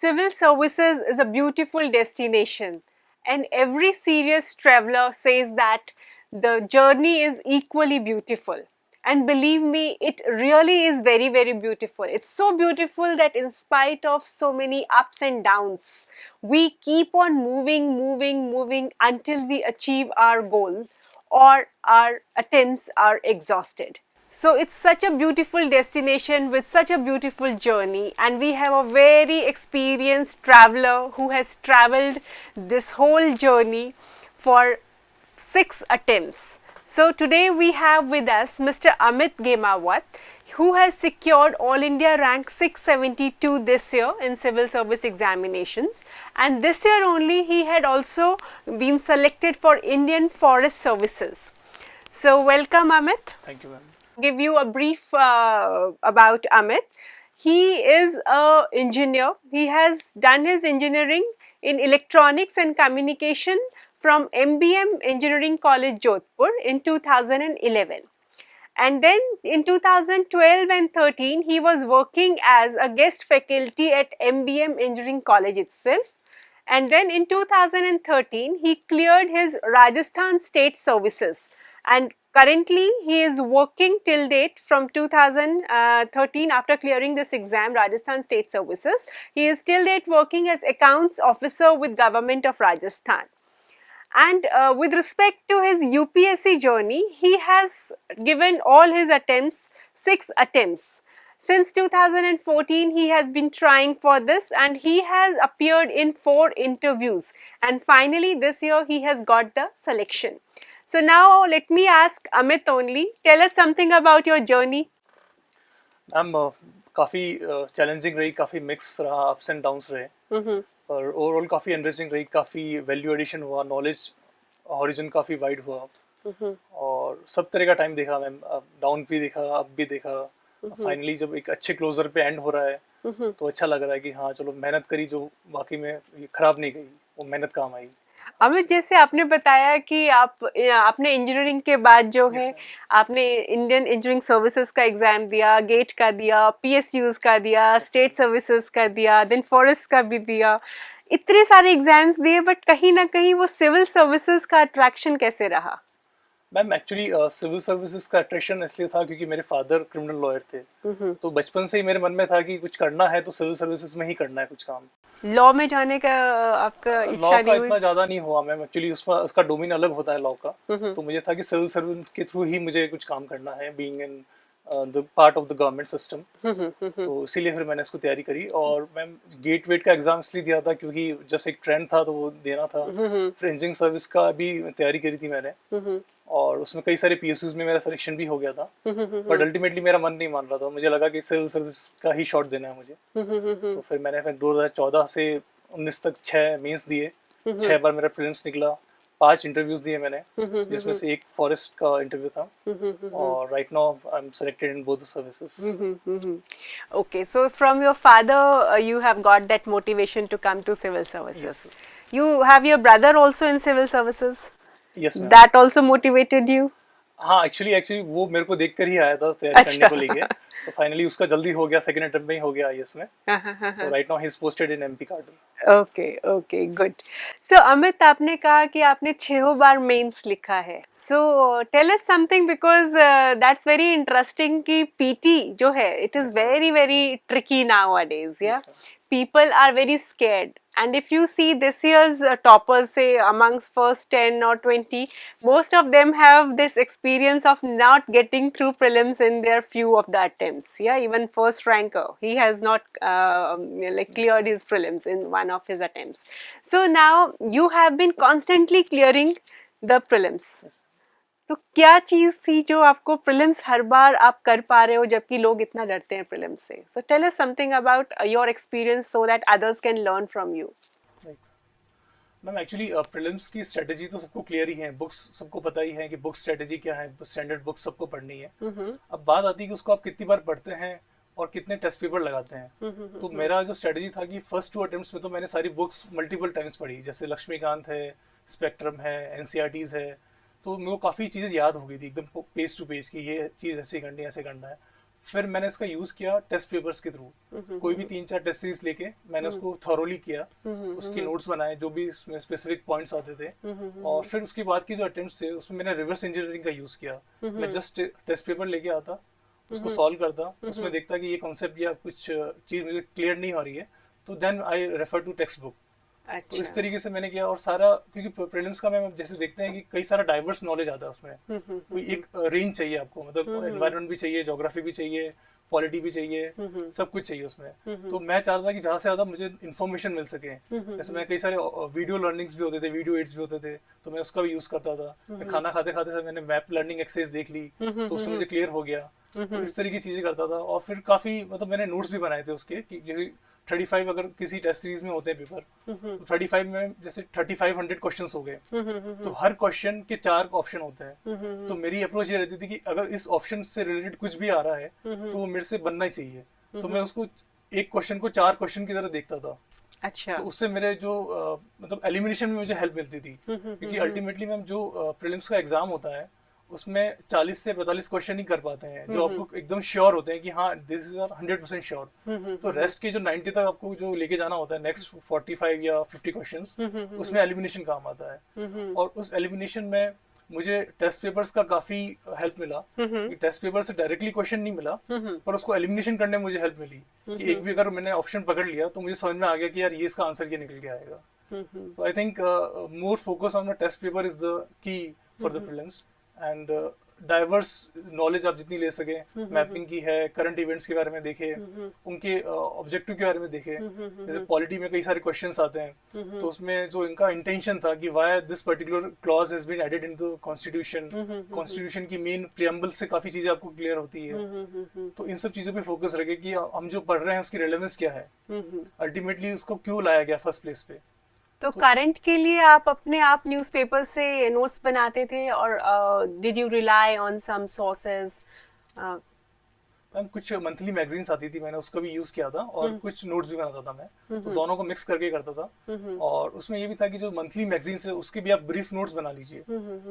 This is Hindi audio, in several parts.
Civil services is a beautiful destination, and every serious traveler says that the journey is equally beautiful. And believe me, it really is very, very beautiful. It's so beautiful that in spite of so many ups and downs, we keep on moving, moving, moving until we achieve our goal or our attempts are exhausted. So it's such a beautiful destination with such a beautiful journey, and we have a very experienced traveler who has traveled this whole journey for 6 attempts. So today we have with us Mr. Amit Gemawat, who has secured All India rank 672 this year in civil service examinations, and this year only he had also been selected for Indian Forest Services. So welcome Amit. Thank you, ma'am. Give you a brief about Amit. He is an engineer. He has done his engineering in electronics and communication from MBM Engineering College, Jodhpur in 2011. And then in 2012 and 13, he was working as a guest faculty at MBM Engineering College itself. And then in 2013, he cleared his Rajasthan State Services, and currently he is working till date from 2013 after clearing this exam, Rajasthan State Services. He is till date working as accounts officer with Government of Rajasthan. And with respect to his UPSC journey, he has given all his attempts, 6 attempts. Since 2014, he has been trying for this, and he has appeared in 4 interviews, and finally this year he has got the selection. So now let me ask Amit only, tell us something about your journey. Ma'am काफ़ी चैलेंजिंग रही, काफ़ी मिक्स रहा, अप्स एंड डाउन्स रहे, पर ओवरऑल काफ़ी एनरिचिंग रही, काफ़ी वैल्यू एडिशन हुआ, नॉलेज हॉरिजन काफ़ी वाइड हुआ, और सब तरह का टाइम देखा मैम, डाउन भी देखा, अप भी देखा. फाइनली जब एक अच्छे क्लोजर पे एंड हो रहा है तो अच्छा लग रहा है कि हाँ चलो मेहनत करी जो वाकई में ये खराब नहीं गई, वो मेहनत काम आई. अमित, जैसे आपने बताया कि आपने इंजीनियरिंग के बाद जो है आपने इंडियन इंजीनियरिंग सर्विसेज का एग्जाम दिया, गेट का दिया, पीएसयूज का दिया, स्टेट सर्विसेज का दिया, देन फॉरेस्ट का भी दिया, इतने सारे एग्जाम्स दिए, बट कहीं ना कहीं वो सिविल सर्विसेज का अट्रैक्शन कैसे रहा? मैम एक्चुअली सिविल सर्विसेज का अट्रैक्शन इसलिए था क्योंकि मेरे फादर क्रिमिनल लॉयर थे, तो बचपन से ही मेरे मन में था कि कुछ करना है तो सिविल सर्विसेज में ही करना है कुछ काम. लॉ में जाने का आपका इच्छा लॉ नहीं का हुई? इतना ज्यादा नहीं हुआ मैम, एक्चुअली उसका डोमेन अलग होता है लॉ का, तो मुझे था कि सिविल सर्विस के थ्रू ही मुझे कुछ काम करना है, being in the part of the government system. तो इसीलिए फिर मैंने इसको तैयारी करी, और मैम गेट वेट का एग्जाम इसलिए दिया था क्योंकि जस्ट एक ट्रेंड था तो वो देना था. फिर इंजीनियरिंग सर्विस का भी तैयारी करी थी मैंने, और उसमें कई सारे पीएसयूज में मेरा सिलेक्शन भी हो गया था, बट अल्टीमेटली मेरा मन नहीं मान रहा था, मुझे लगा कि सिविल सर्विस का ही शॉट देना है मुझे. तो फिर मैंने 2014 से 19 तक 6 मेंस दिए, 6 बार मेरा प्रीलिम्स निकला, 5 इंटरव्यूज दिए मैंने, जिसमें से एक फॉरेस्ट का इंटरव्यू था, और right now I am selected in both the services. Okay, so from your father you have got that motivation to come to civil services. Yes. You have your brother also in civil services? Yes ma'am. That also motivated you? हाँ एक्चुअली वो मेरे को देखकर ही आया था तैयारी करने को लेके, तो फाइनली उसका जल्दी हो गया, सेकंड अटेम्प्ट में ही हो गया आईएएस में. So right now he is posted in MP cadre. Okay okay good. So Amit, आपने कहा कि आपने 6 बार मेंस लिखा है, so tell us something, because that's very interesting कि पीटी जो है it is very very tricky nowadays. Yeah people are very scared, and if you see this year's toppers, say amongst first 10 or 20, most of them have this experience of not getting through prelims in their few of the attempts. Yeah, even first ranker, he has not like cleared his prelims in one of his attempts. So now you have been constantly clearing the prelims. तो क्या चीज थी जो आपको प्रीलिम्स हर बार आप कर पा रहे हो जबकि लोग इतना डरते हैं प्रीलिम्स से? So tell us something about your experience so that others can learn from you. Ma'am actually prelims की स्ट्रेटजी तो सबको क्लियर ही है, बुक्स सबको पता ही है कि बुक स्ट्रेटजी क्या है, स्टैंडर्ड बुक सबको पढ़नी है. अब बात आती है कि उसको आप कितनी बार पढ़ते हैं और कितने टेस्ट पेपर लगाते हैं. तो मेरा जो स्ट्रेटजी था कि फर्स्ट 2 अटेम्प्ट्स में तो मैंने सारी बुक्स मल्टीपल टाइम्स पढ़ी, जैसे लक्ष्मीकांत है, स्पेक्ट्रम है, एनसीईआरटीज है, तो मेरे को काफ़ी चीज़ें याद हो गई थी एकदम पेज टू पेज कि ये चीज़ ऐसे करनी है, ऐसे करना है. फिर मैंने इसका यूज किया टेस्ट पेपर्स के थ्रू, कोई भी 3-4 टेस्ट सीरीज लेके मैंने उसको थॉरोली किया, उसके नोट्स बनाए जो भी उसमें स्पेसिफिक पॉइंट्स आते थे, और फिर उसके बाद की जो अटेम्प्ट्स थे उसमें मैंने रिवर्स इंजीनियरिंग का यूज किया। मैं जस्ट टेस्ट पेपर लेके आता, उसको सॉल्व करता, उसमें देखता कि ये कॉन्सेप्ट या कुछ चीज मुझे क्लियर नहीं हो रही है, तो then I refer to text book. तो इस तरीके से मैंने किया, और सारा क्योंकि प्रीलिम्स का मैं जैसे देखते हैं कि कई सारा डाइवर्स नॉलेज आता है उसमें, कोई एक रेंज चाहिए आपको, मतलब एनवायरनमेंट भी चाहिए, ज्योग्राफी भी चाहिए, पॉलिटी भी चाहिए, सब कुछ चाहिए उसमें। तो मैं चाहता था कि ज्यादा से ज्यादा मुझे इन्फॉर्मेशन मिल सके। जैसे मैं कई सारे वीडियो लर्निंग्स भी होते थे, वीडियो एड्स भी होते थे, तो मैं उसका भी यूज करता था। मैं खाना खाते खाते मैंने मैप लर्निंग एक्सरसाइज देख ली, तो उससे मुझे क्लियर हो गया। तो इस तरीके की चीजें करता था, और फिर काफी मतलब मैंने नोट्स भी बनाए थे उसके कि 35 अगर किसी टेस्ट सीरीज में होते हैं पेपर, तो 35 में जैसे 3500 क्वेश्चंस हो गए, तो हर क्वेश्चन के 4 ऑप्शन होते हैं। तो मेरी अप्रोच ये रहती थी कि अगर इस ऑप्शन से रिलेटेड कुछ भी आ रहा है तो वो मेरे से बनना ही चाहिए। तो मैं उसको एक क्वेश्चन को 4 क्वेश्चन की तरह देखता था। अच्छा। तो उससे मेरे जो मतलब एलिमिनेशन में मुझे हेल्प मिलती थी, क्योंकि अल्टीमेटली मैम जो प्रीलिम्स का एग्जाम होता है उसमें 40 से 45 क्वेश्चन ही कर पाते हैं जो आपको एकदम श्योर होते हैं कि हाँ दिस इज 100% श्योर। तो रेस्ट के जो 90 तक आपको जो लेके जाना होता है, नेक्स्ट 45 या 50 क्वेश्चंस, उसमें एलिमिनेशन काम आता है। और उस एलिमिनेशन में मुझे टेस्ट पेपर्स का काफी हेल्प मिला, कि टेस्ट पेपर से डायरेक्टली क्वेश्चन नहीं मिला, पर उसको एलिमिनेशन करने में मुझे हेल्प मिली, कि एक भी अगर मैंने ऑप्शन पकड़ लिया तो मुझे समझ में आ गया कि यार ये इसका आंसर ये निकल के आएगा। तो I think more focus on the test paper is the key for the prelims, and diverse knowledge आप जितनी ले सके, मैपिंग की है, करंट इवेंट्स के बारे में देखे, उनके ऑब्जेक्टिव के बारे में देखे। जैसे पॉलिटी में कई सारे क्वेश्चंस आते हैं, तो उसमें जो इनका इंटेंशन था कि why this particular clause has been added into constitution, constitution की मेन प्रियम्बल से काफी चीजें आपको क्लियर होती है। तो इन सब चीजों पे फोकस रखे कि हम जो पढ़ रहे हैं उसकी रेलेवेंस क्या है, अल्टीमेटली उसको क्यों लाया गया फर्स्ट प्लेस पे। तो करंट के लिए आप अपने आप न्यूज़पेपर से नोट्स बनाते थे, और did you rely on some sources? Ma'am कुछ मंथली मैगजीन्स आती थी, मैंने उसका भी यूज किया था, और कुछ नोट्स भी बनाता था मैं, तो दोनों को मिक्स करके करता था। और उसमें ये भी था कि जो मंथली मैगजीन्स है उसके भी आप ब्रीफ नोट्स बना लीजिए।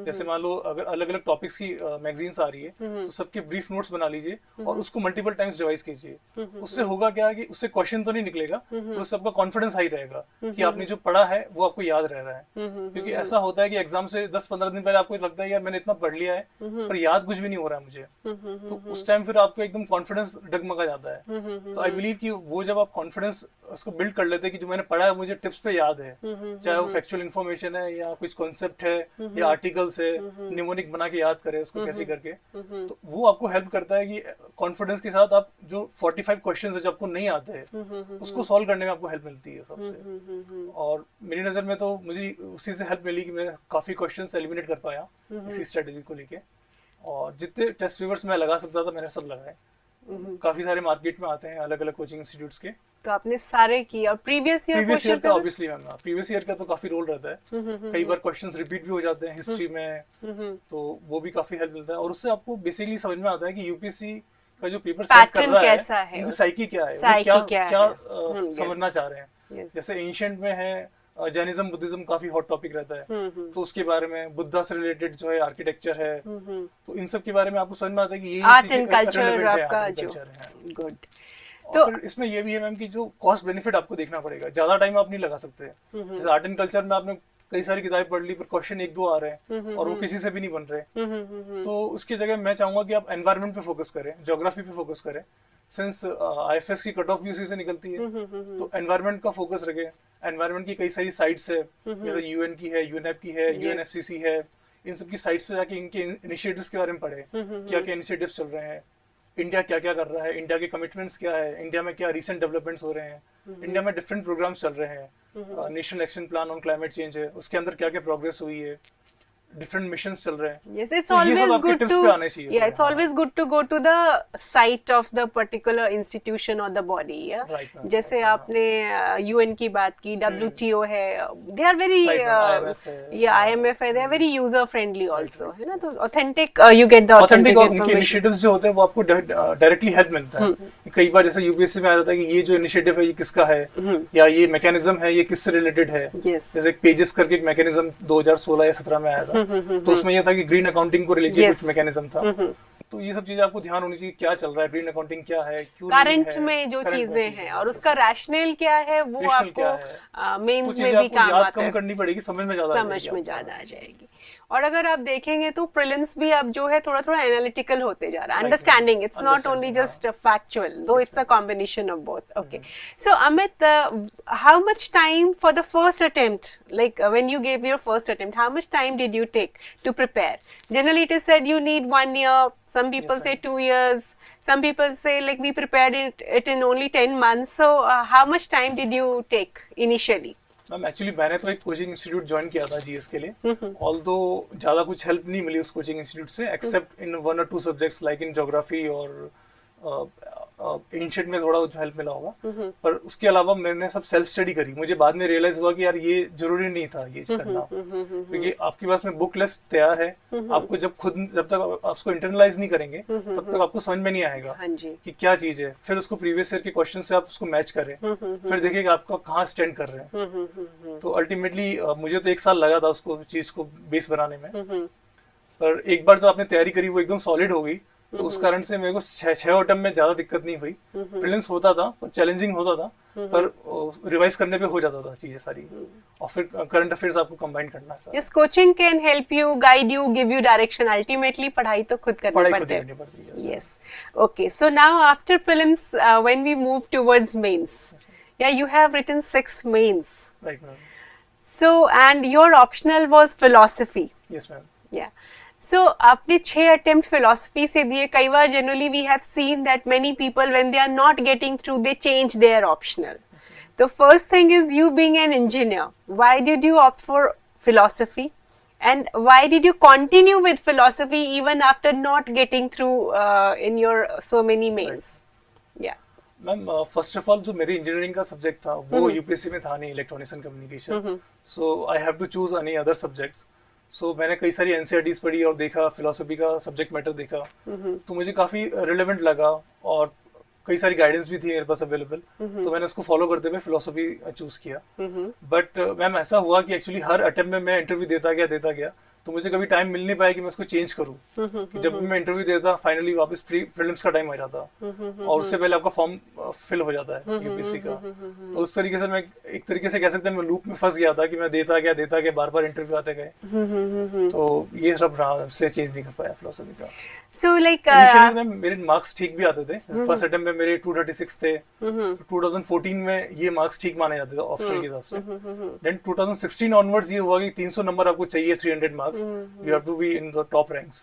जैसे मान लो अगर अलग अलग टॉपिक्स की मैगजीन्स आ रही है, तो सबके ब्रीफ नोट्स बना लीजिए और उसको मल्टीपल टाइम्स रिवाइज कीजिए। उससे होगा क्या कि उससे क्वेश्चन तो नहीं निकलेगा, उससे आपका कॉन्फिडेंस हाई रहेगा कि आपने जो पढ़ा है वो आपको याद रह रहा है। क्योंकि ऐसा होता है कि एग्जाम से 10-15 दिन पहले आपको लगता है यार मैंने इतना पढ़ लिया है, पर याद कुछ भी नहीं हो रहा है मुझे, तो उस टाइम फिर आपको एकदम कॉन्फिडेंस डगमगा जाता है। तो आई बिलीव कि वो जब आप कॉन्फिडेंस उसको बिल्ड कर लेते हैं कि जो मैंने पढ़ा है मुझे टिप्स पे याद है, चाहे वो फैक्चुअल इन्फॉर्मेशन है या कुछ कॉन्सेप्ट है या आर्टिकल्स है, निमोनिक बना के याद करे उसको कैसे करके, तो वो आपको हेल्प करता है कि कॉन्फिडेंस के साथ आप जो 45 क्वेश्चंस है जो आपको नहीं आते हैं उसको सॉल्व करने में आपको हेल्प मिलती है सबसे। और मेरी नजर में तो मुझे उसी से हेल्प मिली कि मैं काफी क्वेश्चंस एलिमिनेट कर पाया इसी स्ट्रेटेजी को लेके, और जितने टेस्ट पेपर्स मैं लगा सकता था मैंने सब लगाए। काफी सारे मार्केट में आते हैं अलग अलग कोचिंग इंस्टीट्यूट्स के, तो आपने सारे किए। और प्रीवियस ईयर का ऑब्वियसली मैम, प्रीवियस ईयर का तो काफी रोल रहता है, कई बार क्वेश्चंस रिपीट भी हो जाते हैं हिस्ट्री में, तो वो भी काफी हेल्प मिलता है। और उससे आपको बेसिकली समझ में आता है कि यूपीएससी का जो पेपर सेट कर रहा है उनकी साइकी क्या है, वो क्या समझना चाह रहे हैं। जैसे एंशिएंट में है जैनिज्म बुद्धिज्म काफी हॉट टॉपिक रहता है, तो उसके बारे में बुद्धा से रिलेटेड जो है आर्किटेक्चर है, तो इन सब के बारे में आपको समझ में आता है कि ये आर्ट एंड कल्चर आपका जो गुड। तो फिर इसमें ये भी है मैम कि जो कॉस्ट बेनिफिट आपको देखना पड़ेगा, ज्यादा टाइम आप नहीं लगा सकते। जैसे आर्ट एंड कल्चर में आपने कई सारी किताबें पढ़ ली पर क्वेश्चन 1-2 आ रहे हैं और वो किसी से भी नहीं बन रहे, तो उसकी जगह मैं चाहूंगा कि आप एनवायरनमेंट पे फोकस करें, ज्योग्राफी पे फोकस करें, सिंस आईएफएस की कट ऑफ भी उसी से निकलती है, तो एनवायरनमेंट का फोकस रखें। एनवायरनमेंट की कई सारी साइट्स है, जैसे यूएन की है, यूएनएप की है, यूएनएफसीसी है, इन सब की साइट्स पे जाके इनके इनिशिएटिव्स के बारे में पढ़े, क्या क्या इनिशिएटिव्स चल रहे हैं, इंडिया क्या क्या कर रहा है, इंडिया के कमिटमेंट्स क्या है, इंडिया में क्या रिसेंट डेवलपमेंट्स हो रहे हैं, इंडिया में डिफरेंट प्रोग्राम्स चल रहे हैं, national action plan on climate change है, उसके अंदर क्या क्या प्रोग्रेस हुई है, डिफरेंट मिशंस चल रहे हैं। Yes, it's always good to it's always good to go to the site of the particular institution or the body. Yeah, right, जैसे आपने UN की बात की, WTO है, they are very IMF है, they are very user friendly also, है ना। तो authentic you get the authentic उनके इनिशिएटिव्स जो होते हैं वो आपको डायरेक्टली हेल्प मिलता है। कई बार जैसे यूपीएससी में आ जाता है कि ये जो इनिशिएटिव है ये किसका है, या ये मैकेनिज्म है ये किससे रिलेटेड है। जैसे पेजेस करके एक मैकेनिज्म 2016 या 17 में आया था, तो उसमें यह था कि ग्रीन अकाउंटिंग को रिलेटेड कुछ मैकेनिज्म था, तो ये सब चीजें आपको ध्यान होनी चाहिए, क्या चल रहा है, ब्रेन अकाउंटिंग क्या है, क्यों करंट में जो चीजें हैं और उसका रैशनल क्या है वो आपको मेंस में भी काम आता है, कम करनी पड़ेगी, समझ में ज्यादा आ जाएगी। और अगर आप देखेंगे तो प्रीलिम्स भी अब जो है थोड़ा थोड़ा एनालिटिकल होते जा रहा है, understanding, it's not only just factual, though it's a combination of both. Okay, so Amit, how much time for the first attempt, like when you gave your first attempt, how much time did you take to prepare? Generally it is said you need 1 year, some people say 2 years, some people say like we prepared it in only 10 months. So how much time did you take initially? Ma'am actually मैंने तो एक कोचिंग इंस्टीट्यूट ज्वाइन किया था जीएस के लिए, ऑल्दो ज्यादा कुछ हेल्प नहीं मिली उस कोचिंग इंस्टीट्यूट से, accept in 1 or 2 subjects like in geography और एंशिएंट में थोड़ा हेल्प मिला होगा, पर उसके अलावा मैंने सब सेल्फ स्टडी करी। मुझे बाद में रियलाइज हुआ कि यार ये जरूरी नहीं था ये करना, क्योंकि आपके पास में बुक लिस्ट तैयार है, आपको जब तक आप उसको इंटरनलाइज नहीं करेंगे तब तक आपको समझ में नहीं आएगा कि क्या चीज है। फिर उसको प्रीवियस ईयर के क्वेश्चन से आप उसको मैच करें, फिर देखिए आपका कहाँ स्टैंड कर रहे हैं। तो अल्टीमेटली मुझे तो 1 साल लगा था उसको चीज को बेस बनाने में, पर एक बार जब आपने तैयारी करी वो एकदम सॉलिड हो गई, तो उस कारण से मेरे को 6 अटेम्प्ट में ज्यादा दिक्कत नहीं हुई। प्रीलिम्स होता था, चैलेंजिंग होता था, पर रिवाइज करने पे हो जाता था चीजें सारी, और फिर करंट अफेयर्स आपको कंबाइन करना है। Yes, coaching can help you, guide you, give you direction, ultimately पढ़ाई तो खुद करनी पड़ती है। Yes, okay, so now after prelims when we move towards mains, yeah you have written 6 mains, right ma'am, so and your optional was philosophy. Yes ma'am, yeah so आपने 6 अटेम्प्ट फिलोसफी से दिए। कई बार generally we have seen that many people when they are not getting through they change their optional. The first thing is you being an engineer, why did you opt for philosophy and why did you continue with philosophy even after not getting through in your so many mains? Yeah. Ma'am first of all जो मेरी इंजीनियरिंग का सब्जेक्ट था वो यूपीएससी में था नहीं, electronics and communication, so I have to choose any other subjects. So मैंने कई सारी एनसीईआरटीज पढ़ी और देखा, फिलोसफी का सब्जेक्ट मैटर देखा, तो मुझे काफी रिलेवेंट लगा और कई सारी गाइडेंस भी थी मेरे पास अवेलेबल, तो मैंने उसको फॉलो करते हुए फिलोसफी चूज किया। बट मैम ऐसा हुआ कि एक्चुअली हर अटेम्प्ट में मैं इंटरव्यू देता गया, तो मुझे कभी टाइम मिल नहीं पाया कि मैं उसको चेंज करूं। जब भी मैं इंटरव्यू देता फाइनली वापस प्रीलिम्स का टाइम आ जाता, और उससे पहले आपका फॉर्म फिल हो जाता है यूपीएससी का। तो उस तरीके से मैं एक तरीके से कह सकते हैं मैं लूप में फंस गया था कि मैं देता गया बार बार इंटरव्यू आते गए, तो ये सब रहा, इसलिए चेंज नहीं कर पाया फिलोसफी का। सो लाइक मेरे मार्क्स ठीक भी आते थे, फर्स्ट अटेम्प्ट में मेरे 236 थे, 2014 में ये मार्क्स ठीक माने जाते थे ऑप्शन के हिसाब से। देन 2016 ऑनवर्ड्स ये हुआ कि 300 नंबर आपको चाहिए, 300 marks, you have to be in the top ranks.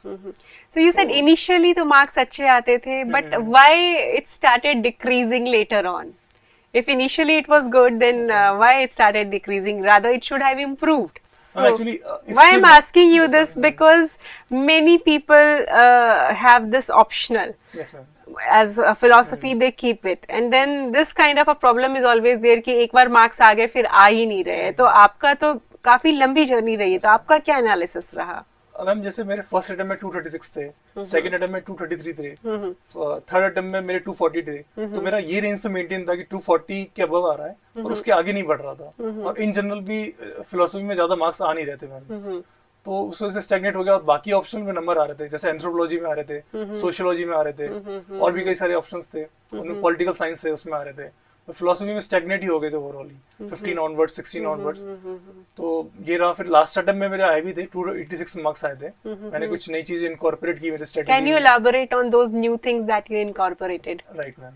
So you said initially तो marks अच्छे आते थे, but why it started decreasing later on? If initially it was good, then why it started decreasing? Rather, it should have improved. So actually, why I'm asking you this, because many people have this optional. Yes, ma'am. As a philosophy they keep it, and then this kind of a problem is always there कि एक बार marks आ गए फिर आ ही नहीं रहे। तो आपका तो काफी लंबी जर्नी रही है, तो आपका क्या एनालिसिस रहा? मैम जैसे मेरे फर्स्ट अटेम्प्ट में 236 थे, सेकंड अटेम्प्ट में 233 थे, थर्ड अटेम्प्ट में मेरे 240 थे, तो मेरा ये रेंज तो मेंटेन था कि 240 के अबव आ रहा है और उसके आगे नहीं बढ़ रहा था। और इन जनरल भी फिलोसफी में ज्यादा मार्क्स आ नहीं रहते मैम, तो उस वजह से स्टैग्नेट हो गया। और बाकी ऑप्शन में नंबर आ रहे थे, जैसे एंथ्रोपोलॉजी में आ रहे थे, सोशियोलॉजी में आ रहे थे, और भी कई सारे ऑप्शंस थे, उनमें पॉलिटिकल साइंस है उसमें आ रहे थे, तो फिलोसफी में स्टैग्नेट ही हो गए थे ओवरऑल, 15 ऑनवर्ड्स, 16 ऑनवर्ड्स। तो ये रहा। फिर लास्ट अटेम्प्ट में मेरे आए भी थे, 286 मार्क्स आए थे। मैंने कुछ नई चीजें इनकॉर्पोरेट की मेरे strategy. Can you elaborate on those new things that you incorporated? Right ma'am.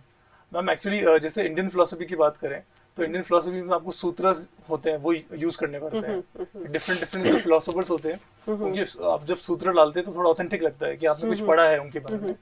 Ma'am actually जैसे इंडियन फिलोसफी की बात करें तो इंडियन फिलोसफी में आपको सूत्र होते हैं वो यूज करने पड़ते हैं। डिफरेंट जो फिलोसोफर्स होते हैं उनके आप जब सूत्र डालते हैं तो थोड़ा ऑथेंटिक लगता है कि आपने कुछ पढ़ा है उनके बारे में,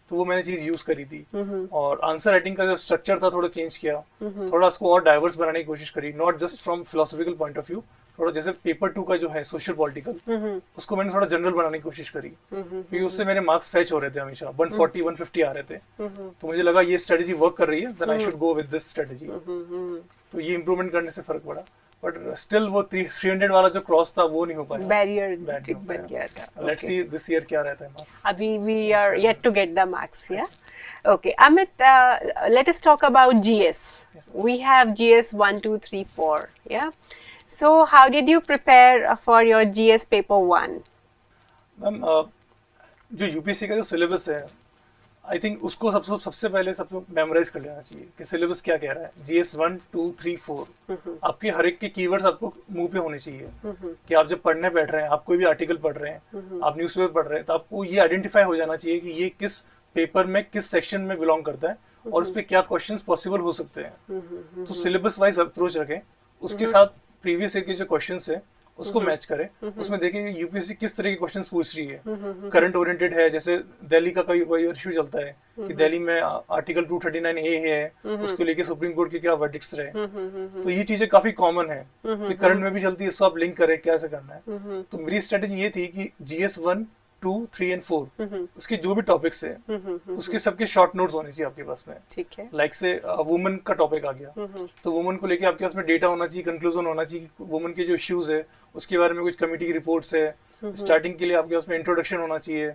तो वो मैंने चीज यूज करी थी। और आंसर राइटिंग का जो स्ट्रक्चर था थोड़ा चेंज किया, थोड़ा उसको और डाइवर्स बनाने की कोशिश करी, not just from philosophical point of view, थोड़ा जैसे पेपर 2 का जो है सोशल पॉलिटिकल, उसको मैंने थोड़ा जनरल बनाने की कोशिश करी, क्योंकि उससे मेरे मार्क्स फैच हो रहे थे हमेशा 140 150 आ रहे थे। तो मुझे लगा ये स्ट्रेटजी वर्क कर रही है, then I should go with this strategy. तो ये इंप्रूवमेंट करने से फर्क पड़ा, बट स्टिल वो 300 वाला जो क्रॉस था वो नहीं हो पाया, बैरियर बन गया था। लेट्स सी दिस ईयर क्या रहता है मार्क्स। अभी we are yet to get the marks. Yeah okay Amit, let us talk about GS. We have GS 1 2 3 4। या so how did you prepare for your GS paper 1? Ma'am जो यूपीएससी का जो सिलेबस है, आई थिंक उसको सबसे पहले सबको मेमोराइज कर लेना चाहिए कि सिलेबस क्या कह रहा है। GS 1, 2, 3, 4 आपके हर एक के कीवर्ड्स आपको मुंह पे होने चाहिए कि आप जब पढ़ने बैठ रहे हैं, आप कोई भी आर्टिकल पढ़ रहे हैं, आप न्यूज़पेपर पढ़ रहे हैं, तो आपको ये आइडेंटिफाई हो जाना चाहिए कि ये किस पेपर में किस सेक्शन में बिलोंग करता है और उस पर क्या क्वेश्चंस पॉसिबल हो सकते हैं। तो सिलेबस वाइज अप्रोच रखें, उसके साथ प्रीवियस ईयर के जो क्वेश्चंस है उसको मैच करें, उसमें देखें यूपीएससी किस तरह के क्वेश्चंस पूछ रही है। करंट ओरिएंटेड है, जैसे दिल्ली का कोई इशू चलता है कि दिल्ली में आर्टिकल 239A है, उसको लेके सुप्रीम कोर्ट के क्या वर्डिक्ट्स रहे, तो ये चीजें काफी कॉमन है कि करंट में भी चलती है, इसको आप लिंक करें कैसे करना है। तो मेरी स्ट्रेटेजी ये थी कि GS 1, 2, 3 and 4 उसके जो भी टॉपिक्स है उसके सबके शॉर्ट नोट्स होने चाहिए आपके पास में। ठीक है, लाइक से वुमेन का टॉपिक आ गया तो वुमेन को लेके आपके पास में डेटा होना चाहिए, कंक्लूजन होना चाहिए, वुमेन के जो इश्यूज है उसके बारे में कुछ कमेटी की रिपोर्ट्स है। स्टार्टिंग के लिए आपके पास में इंट्रोडक्शन होना चाहिए,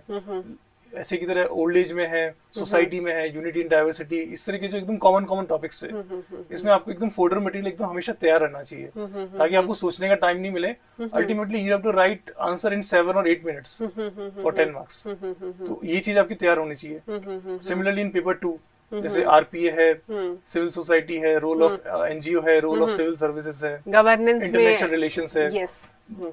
ऐसे की तरह ओल्ड एज में है, सोसाइटी में है, यूनिटी इन डाइवर्सिटी, इस तरह के जो एकदम कॉमन टॉपिक्स है इसमें आपको एकदम फोल्डर मटेरियल एकदम हमेशा तैयार रहना चाहिए ताकि आपको सोचने का टाइम नहीं मिले। Ultimately you have to write answer in 7 or 8 minutes for 10 marks। तो ये चीज आपकी तैयार होनी चाहिए। सिमिलरली इन पेपर 2 जैसे RPA है, सिविल सोसाइटी है, रोल ऑफ NGO है, रोल ऑफ सिविल सर्विसेज है, गवर्नेंस, इंटरनेशनल रिलेशंस है,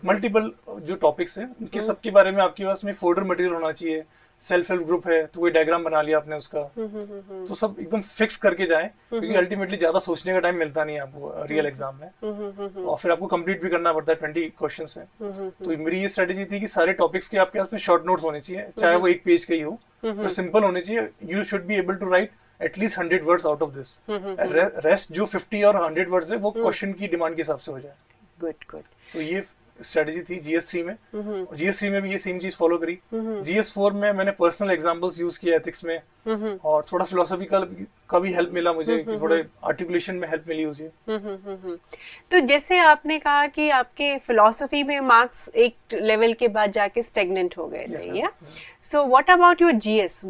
मल्टीपल जो टॉपिक्स है उनके सबके बारे में आपके पास में फोल्डर मटेरियल होना चाहिए। सेल्फ हेल्प ग्रुप है तो कोई डायग्राम बना लिया आपने उसका, तो सब एकदम फिक्स करके जाएं क्योंकि अल्टीमेटली ज्यादा सोचने का टाइम मिलता नहीं है आपको रियल एग्जाम में, और फिर आपको कंप्लीट भी करना पड़ता है। 20 क्वेश्चंस हैं। तो मेरी ये स्ट्रेटेजी थी कि सारे टॉपिक्स के आपके पास में शॉर्ट नोट्स होने चाहिए, चाहे वो 1 पेज का ही हो, पर सिंपल होने चाहिए। You should be able to write at least 100 words out of this. Rest जो 50 और 100 वर्ड्स है वो क्वेश्चन की डिमांड के हिसाब से हो जाए। गुड। तो ये स्ट्रेटेजी थी GS 3 में। GS 3 में भी ये सेम चीज फॉलो करी। GS 4 में मैंने पर्सनल एग्जांपल्स यूज किया एथिक्स में, और थोड़ा फिलोसॉफिकल का भी हेल्प मिला मुझे, थोड़े आर्टिकुलेशन में हेल्प मिली मुझे। तो जैसे आपने कहा कि आपके फिलोसफी में मार्क्स एक लेवल के बाद जाके स्टेगनेंट हो गए थे, so what about your GS?